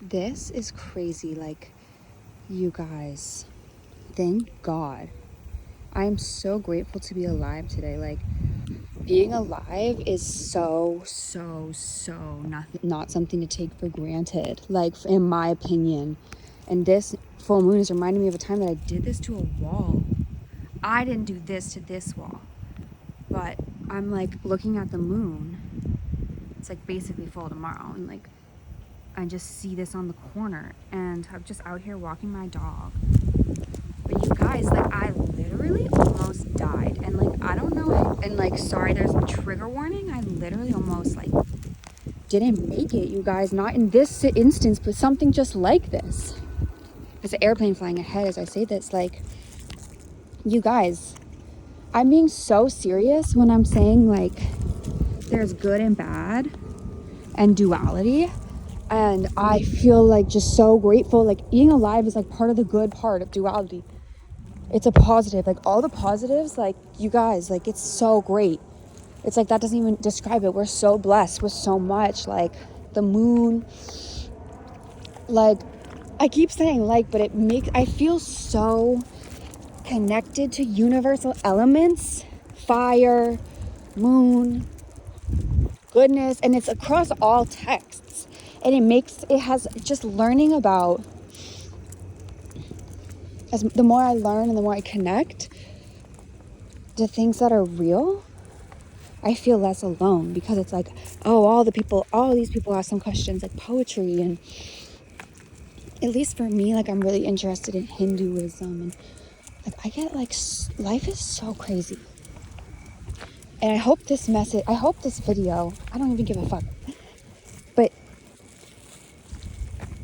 This is crazy. Like, you guys, thank God. I am so grateful to be alive today. Like, being alive is so not something to take for granted, like, in my opinion. And this full moon is reminding me of a time that I did this to a wall. I didn't do this to this wall, but I'm like looking at the moon. It's like basically full tomorrow, and like I just see this on the corner, and I'm just out here walking my dog. But you guys, like, I literally almost died, and like I don't know, and like, sorry, there's a trigger warning. I literally almost like didn't make it, you guys. Not in this instance, but something just like this. There's an airplane flying ahead as I say this. Like, you guys, I'm being so serious when I'm saying like there's good and bad and duality. And I feel like just so grateful. Like, being alive is like part of the good part of duality. It's a positive, like all the positives, like, you guys, like, it's so great. It's like, that doesn't even describe it. We're so blessed with so much, like the moon. Like, I keep saying like, but I feel so connected to universal elements, fire, moon, goodness, and it's across all texts. And it has just learning about, as the more I learn and the more I connect to things that are real, I feel less alone, because it's like, oh, all these people ask some questions, like poetry, and at least for me, like, I'm really interested in Hinduism, and like I get like, life is so crazy. And I hope this video, I don't even give a fuck, but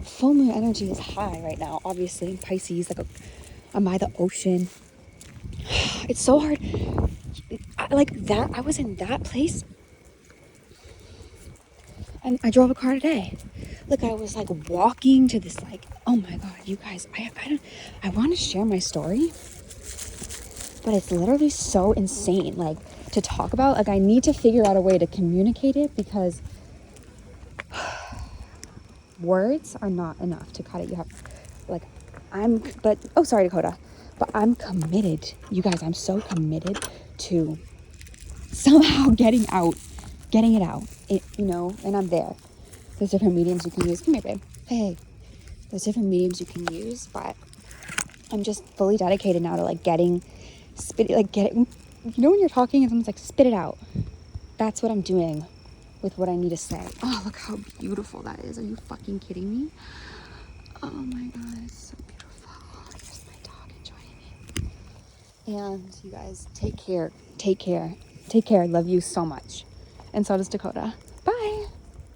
full moon energy is high right now, obviously in Pisces. Like, I'm by the ocean. It's so hard. I was in that place, and I drove a car today. Like, I was like walking to this, like, oh my God, you guys, I want to share my story, but it's literally so insane, like, to talk about. Like, I need to figure out a way to communicate it, because words are not enough to cut it. You have, like, sorry, Dakota, but I'm committed, you guys. I'm so committed to somehow getting it out, and I'm there. There's different mediums you can use. Come here, babe. Hey. There's different mediums you can use, but I'm just fully dedicated now to like getting, you know, when you're talking and someone's like, spit it out. That's what I'm doing with what I need to say. Oh, look how beautiful that is. Are you fucking kidding me? Oh my God, it's so beautiful. There's my dog enjoying it. And you guys, take care. Take care. Take care. I love you so much. And so does Dakota.